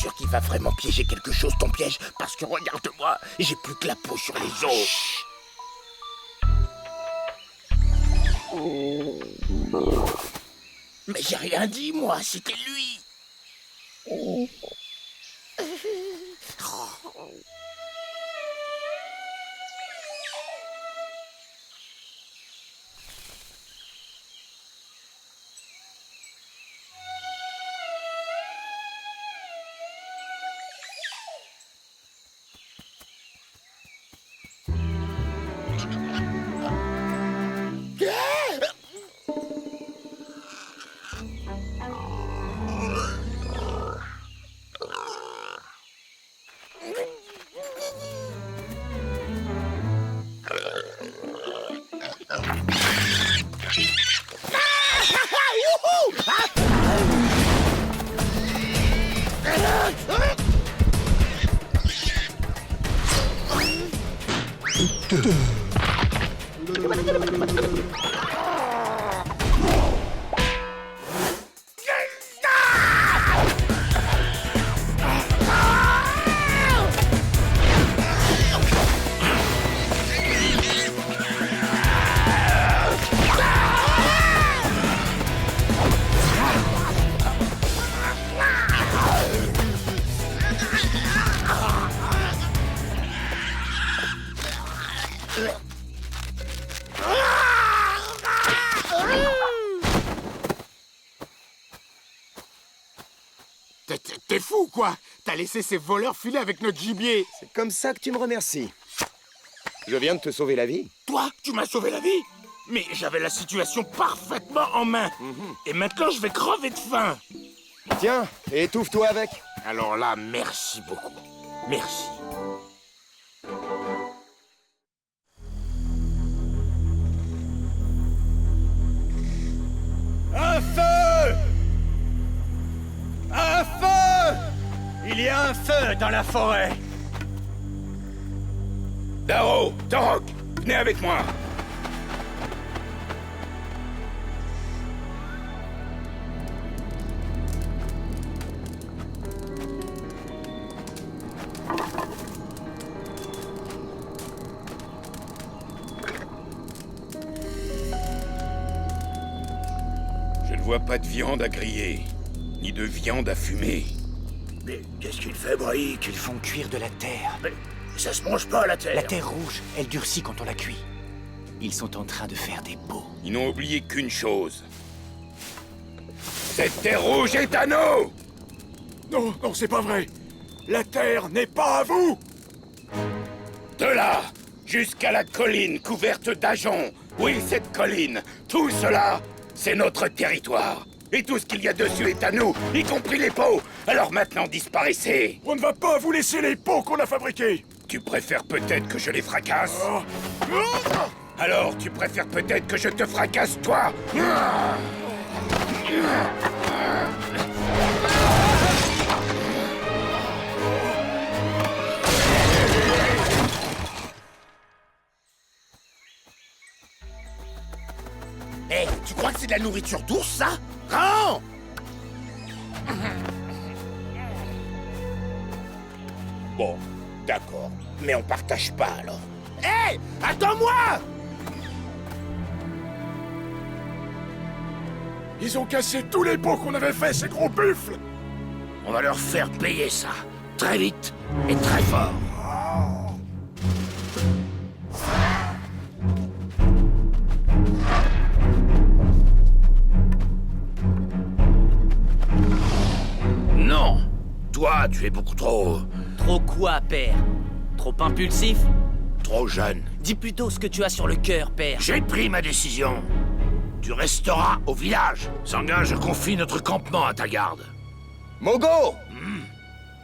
sûr qu'il va vraiment piéger quelque chose, ton piège? Parce que regarde-moi, j'ai plus que la peau sur les os. Mais j'ai rien dit, moi, c'était lui. T'es fou, quoi? T'as laissé ces voleurs filer avec notre gibier. C'est comme ça que tu me remercies. Je viens de te sauver la vie. Toi, tu m'as sauvé la vie? Mais j'avais la situation parfaitement en main. Et maintenant, je vais crever de faim. Tiens, étouffe-toi avec. Alors là, merci beaucoup. Merci. Un feu! Un feu! Il y a un feu dans la forêt. Darrow, Torok, venez avec moi. Je ne vois pas de viande à griller, ni de viande à fumer. Mais qu'est-ce qu'il fait, Brick? Ils font cuire de la terre. Mais ça se mange pas, la terre. La terre rouge, elle durcit quand on la cuit. Ils sont en train de faire des pots. Ils n'ont oublié qu'une chose. Cette terre rouge est à nous! Non, non, c'est pas vrai. La terre n'est pas à vous. De là, jusqu'à la colline couverte d'ajoncs. Oui, cette colline, tout cela, c'est notre territoire. Et tout ce qu'il y a dessus est à nous, y compris les pots. Alors maintenant, disparaissez. On ne va pas vous laisser les pots qu'on a fabriqués. Tu préfères peut-être que je les fracasse? Oh. Alors, tu préfères peut-être que je te fracasse, toi? Hé, tu crois que c'est de la nourriture d'ours, ça? Rends! Bon, d'accord. Mais on partage pas, alors. Hé! Attends-moi! Ils ont cassé tous les pots qu'on avait fait, ces gros buffles. On va leur faire payer ça. Très vite et très fort. Non! Toi, tu es beaucoup trop... Trop quoi, père? Trop impulsif? trop jeune. Dis plutôt ce que tu as sur le cœur, père. J'ai pris ma décision. Tu resteras au village. Sangha, je confie notre campement à ta garde. Mogo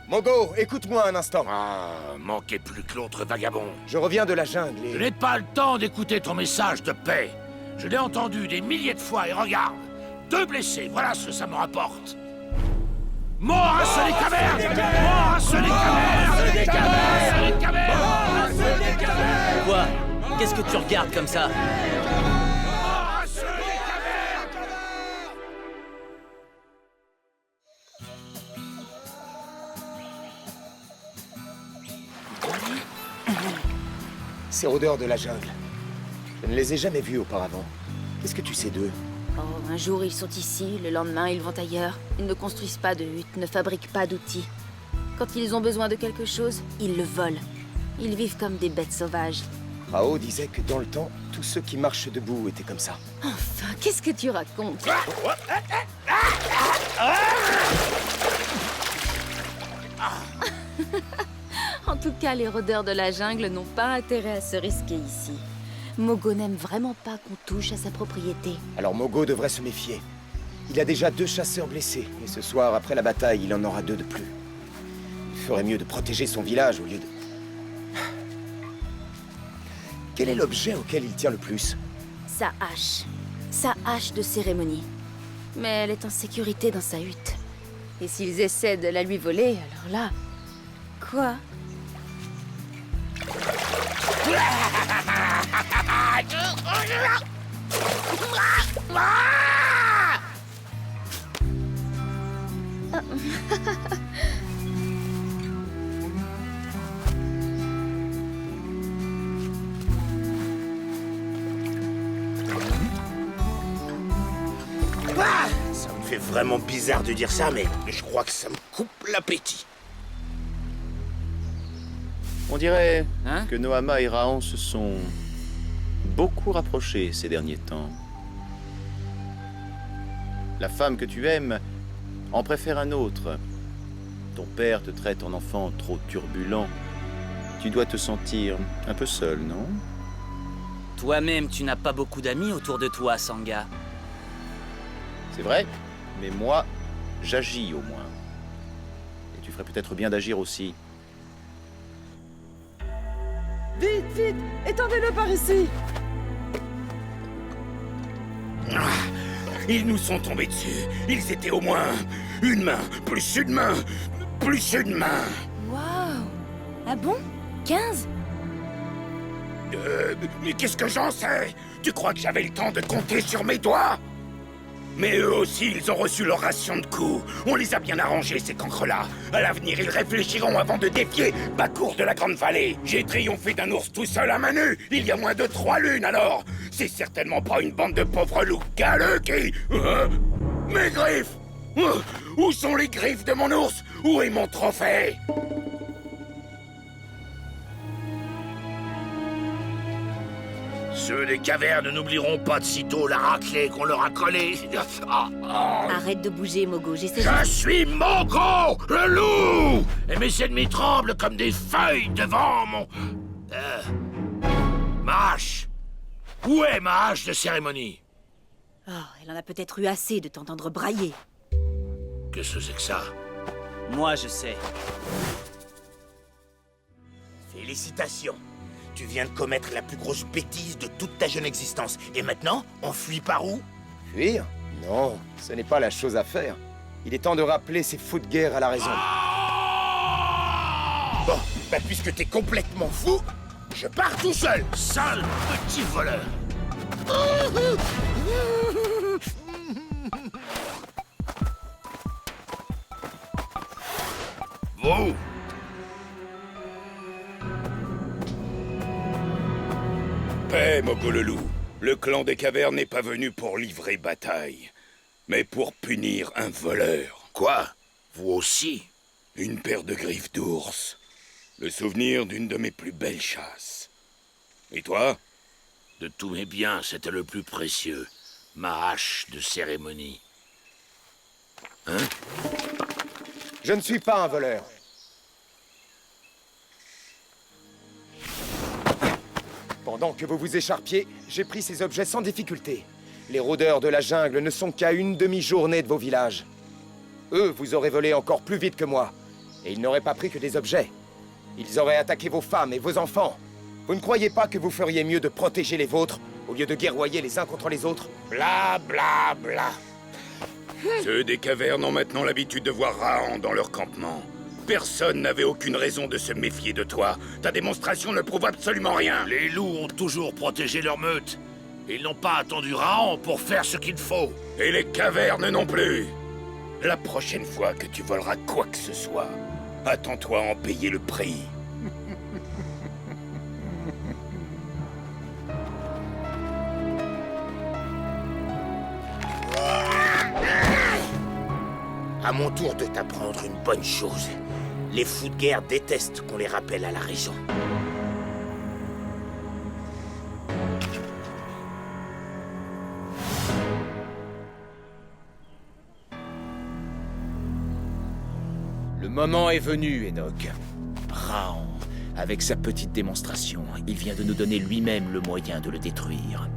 Mogo, écoute-moi un instant. Ah, manquez plus que l'autre vagabond. Je reviens de la jungle Je et... n'ai pas le temps d'écouter ton message de paix. Je l'ai entendu des milliers de fois et regarde, 2 blessés, voilà ce que ça me rapporte. Mort à ceux des cavernes! Mort à ceux des cavernes! Mort à ceux des cavernes! Mort à ceux des cavernes! Quoi? Qu'est-ce que tu regardes comme ça? Mort à ceux des cavernes! Ces rôdeurs de la jungle. Je ne les ai jamais vus auparavant. Qu'est-ce que tu sais d'eux? Oh, un jour ils sont ici, le lendemain ils vont ailleurs. Ils ne construisent pas de huttes, ne fabriquent pas d'outils. Quand ils ont besoin de quelque chose, ils le volent. Ils vivent comme des bêtes sauvages. Rao disait que dans le temps, tous ceux qui marchent debout étaient comme ça. Enfin, qu'est-ce que tu racontes? En tout cas, les rôdeurs de la jungle n'ont pas intérêt à se risquer ici. Mogo n'aime vraiment pas qu'on touche à sa propriété. Alors Mogo devrait se méfier. Il a déjà 2 chasseurs blessés, et ce soir, après la bataille, il en aura 2 de plus. Il ferait mieux de protéger son village au lieu de... Quel est l'objet auquel il tient le plus? Sa hache. Sa hache de cérémonie. Mais elle est en sécurité dans sa hutte. Et s'ils essaient de la lui voler, alors là... Quoi? Ça me fait vraiment bizarre de dire ça, mais je crois que ça me coupe l'appétit. On dirait Hein? que Nohama et Raon se sont beaucoup rapprochés ces derniers temps. La femme que tu aimes en préfère un autre. Ton père te traite en enfant trop turbulent. Tu dois te sentir un peu seul, non? Toi-même, tu n'as pas beaucoup d'amis autour de toi, Sangha. C'est vrai, mais moi, j'agis au moins. Et tu ferais peut-être bien d'agir aussi. Vite, vite, étendez-le par ici. Ils nous sont tombés dessus. Ils étaient au moins une main, plus une main, plus une main. Waouh! Ah bon? 15? Mais qu'est-ce que j'en sais? Tu crois que j'avais le temps de compter sur mes doigts? Mais eux aussi, ils ont reçu leur ration de coups. On les a bien arrangés, ces cancres-là. À l'avenir, ils réfléchiront avant de défier Bakour de la Grande Vallée. J'ai triomphé d'un ours tout seul à main nue, il y a moins de 3 lunes, alors. C'est certainement pas une bande de pauvres loups galeux qui... Mes griffes! Où sont les griffes de mon ours? Où est mon trophée? Ceux des cavernes n'oublieront pas de sitôt la raclée qu'on leur a collée. Arrête de bouger, Mogo, j'essaie de... Je suis Mogo, le loup! Et mes ennemis tremblent comme des feuilles devant mon... ma hache. Où est ma hache de cérémonie? Oh, elle en a peut-être eu assez de t'entendre brailler. Qu'est-ce que c'est que ça? Moi, je sais. Félicitations. Tu viens de commettre la plus grosse bêtise de toute ta jeune existence. Et maintenant, on fuit par où? Fuir? Non, ce n'est pas la chose à faire. Il est temps de rappeler ces fous de guerre à la raison. Bon, bah puisque t'es complètement fou, je pars tout seul. Sale petit voleur. Vous! Paix, Mogo le loup. Le clan des cavernes n'est pas venu pour livrer bataille, mais pour punir un voleur. Quoi? Vous aussi? Une paire de griffes d'ours. Le souvenir d'une de mes plus belles chasses. Et toi? De tous mes biens, c'était le plus précieux. Ma hache de cérémonie. Hein? Je ne suis pas un voleur. Pendant que vous vous écharpiez, j'ai pris ces objets sans difficulté. Les rôdeurs de la jungle ne sont qu'à une demi-journée de vos villages. Eux, vous auraient volé encore plus vite que moi. Et ils n'auraient pas pris que des objets. Ils auraient attaqué vos femmes et vos enfants. Vous ne croyez pas que vous feriez mieux de protéger les vôtres, au lieu de guerroyer les uns contre les autres? Bla bla bla. Ceux des cavernes ont maintenant l'habitude de voir Rahan dans leur campement. Personne n'avait aucune raison de se méfier de toi. Ta démonstration ne prouve absolument rien. Les loups ont toujours protégé leur meute. Ils n'ont pas attendu Rahan pour faire ce qu'il faut. Et les cavernes non plus. La prochaine fois que tu voleras quoi que ce soit, attends-toi à en payer le prix. À mon tour de t'apprendre une bonne chose. Les fous de guerre détestent qu'on les rappelle à la raison. Le moment est venu, Enoch. Raon, avec sa petite démonstration, il vient de nous donner lui-même le moyen de le détruire.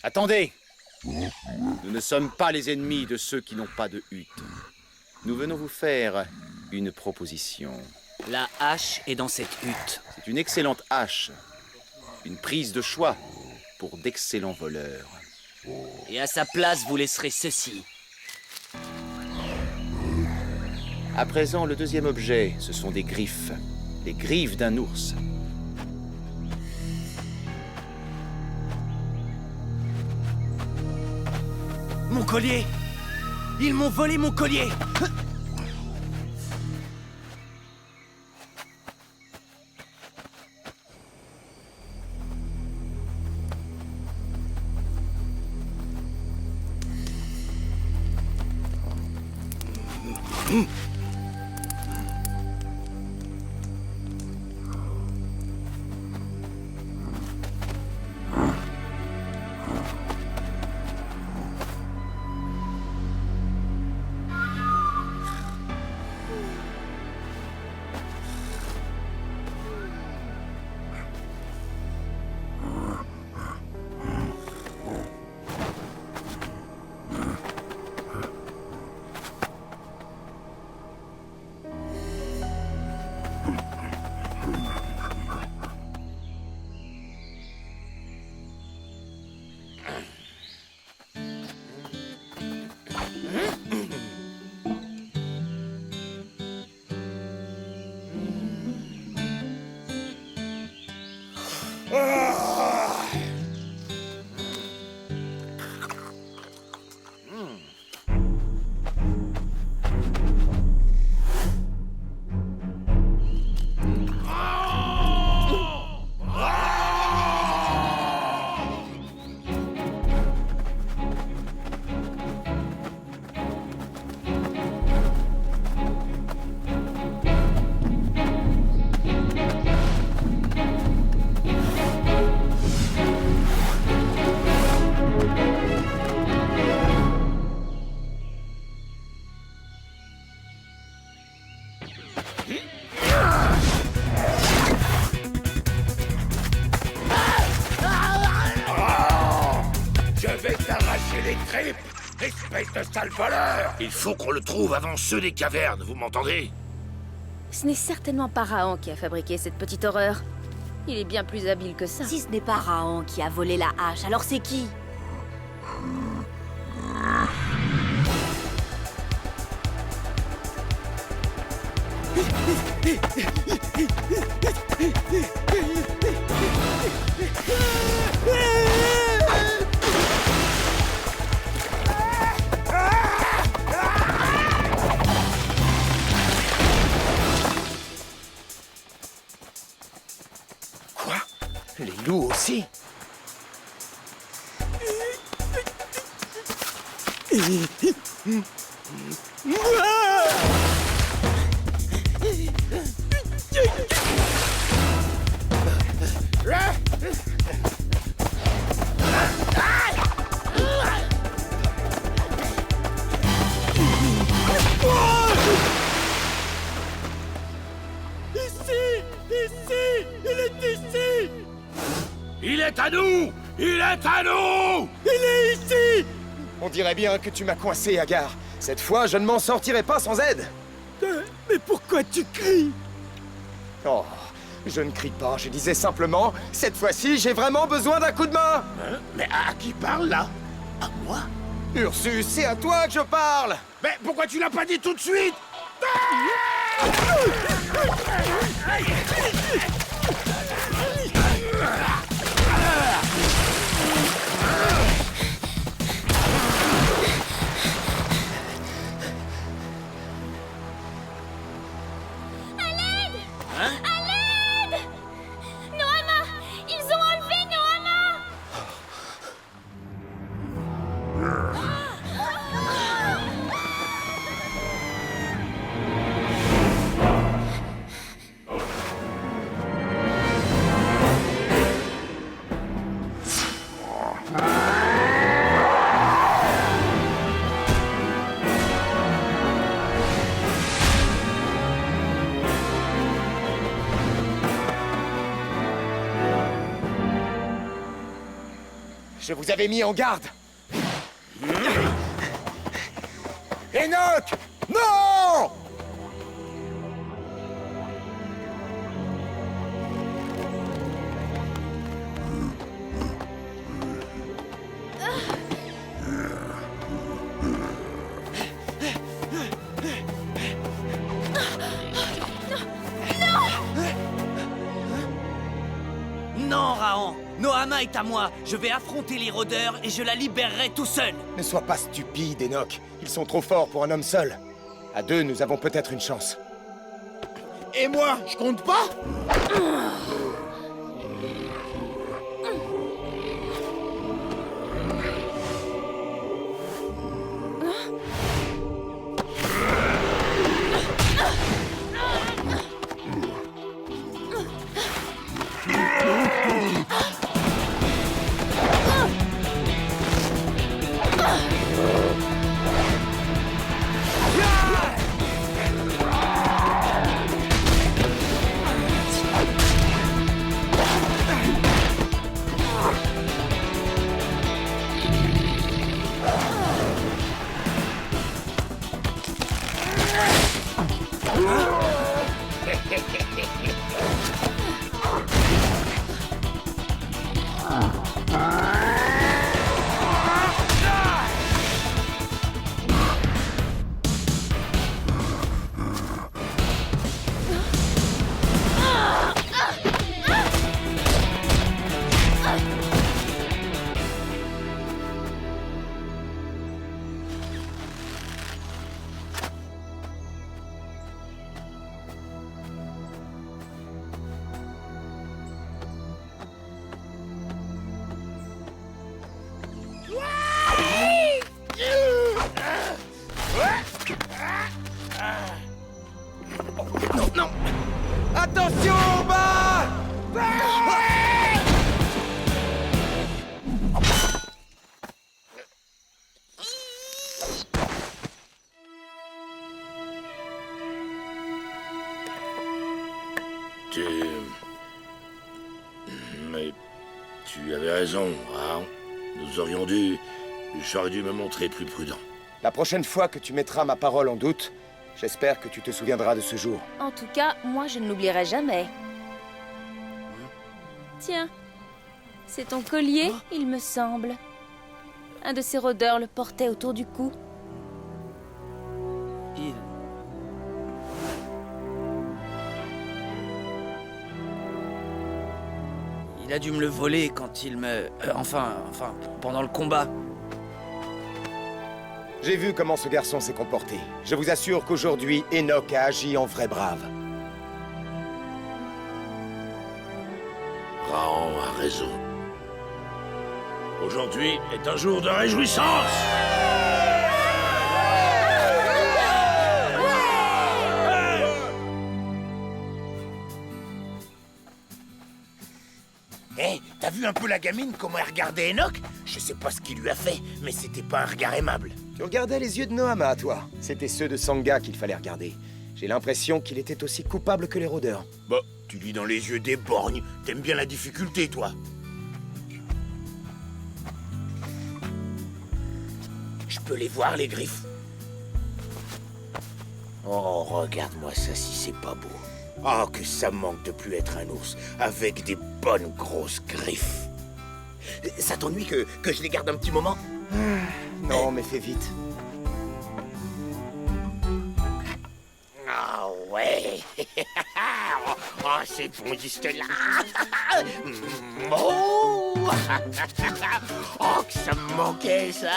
Attendez! Nous ne sommes pas les ennemis de ceux qui n'ont pas de hutte. Nous venons vous faire une proposition. La hache est dans cette hutte. C'est une excellente hache. Une prise de choix pour d'excellents voleurs. Et à sa place, vous laisserez ceci. À présent, le deuxième objet, ce sont des griffes. Les griffes d'un ours. Mon collier! Ils m'ont volé mon collier! Espèce de sale voleur! Il faut qu'on le trouve avant ceux des cavernes, vous m'entendez? Ce n'est certainement pas Raon qui a fabriqué cette petite horreur. Il est bien plus habile que ça. Si ce n'est pas Raon qui a volé la hache, alors c'est qui? Quoi? Les loups aussi? Il est à nous! Il est à nous! On dirait bien que tu m'as coincé, Agar. Cette fois, je ne m'en sortirai pas sans aide. Mais pourquoi tu cries? Oh, je ne crie pas, je disais simplement, cette fois-ci, j'ai vraiment besoin d'un coup de main. Hein? Mais à qui parle, là? À moi? Ursus, c'est à toi que je parle. Mais pourquoi tu l'as pas dit tout de suite? Ils ont enlevé Noama! Je vous avais mis en garde. Enoch! Non! Non, Raon! Noama est à moi. Je vais affronter les rôdeurs et je la libérerai tout seul. Ne sois pas stupide, Enoch. Ils sont trop forts pour un homme seul. À deux, nous avons peut-être une chance. Et moi, je compte pas? Attention en bas! Mais tu avais raison, hein. J'aurais dû me montrer plus prudent. La prochaine fois que tu mettras ma parole en doute, j'espère que tu te souviendras de ce jour. En tout cas, moi je ne l'oublierai jamais. Tiens, c'est ton collier, il me semble. Un de ces rôdeurs le portait autour du cou. Il a dû me le voler quand il me... enfin, pendant le combat. J'ai vu comment ce garçon s'est comporté. Je vous assure qu'aujourd'hui, Enoch a agi en vrai brave. Raon a raison. Aujourd'hui est un jour de réjouissance. Hé, t'as vu un peu la gamine, comment elle regardait Enoch? Je sais pas ce qu'il lui a fait, mais c'était pas un regard aimable. Tu regardais les yeux de Noama, toi. C'était ceux de Sangha qu'il fallait regarder. J'ai l'impression qu'il était aussi coupable que les rôdeurs. Bah, tu lis dans les yeux des borgnes. T'aimes bien la difficulté, toi. Je peux les voir, les griffes? Oh, regarde-moi ça si c'est pas beau. Oh, que ça manque de plus être un ours, avec des bonnes grosses griffes. Ça t'ennuie que je les garde un petit moment? Non, mais fais vite. Ouais. Oh, c'est bon juste là. Oh, oh, que ça me manquait, ça.